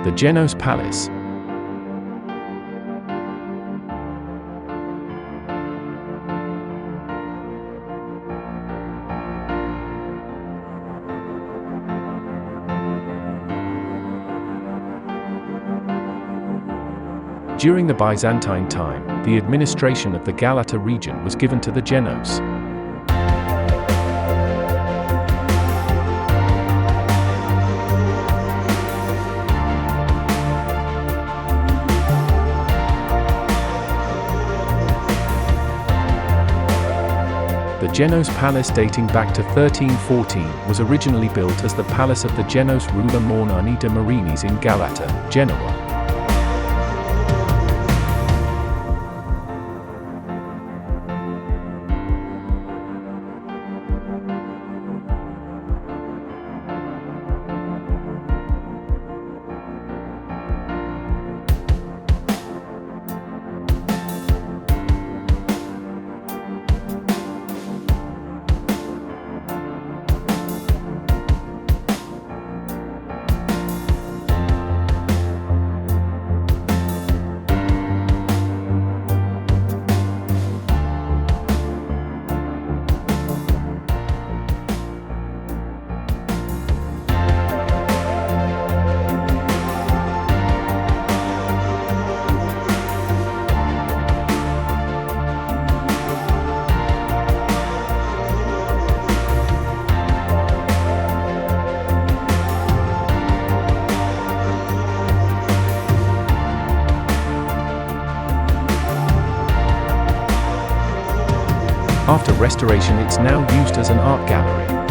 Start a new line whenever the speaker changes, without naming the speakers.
The Genos Palace. During the Byzantine time, the administration of the Galata region was given to the Genos. The Genos Palace, dating back to 1314, was originally built as the palace of the Genos ruler Mornani de Marinis in Galata, Genoa. After restoration, it's now used as an art gallery.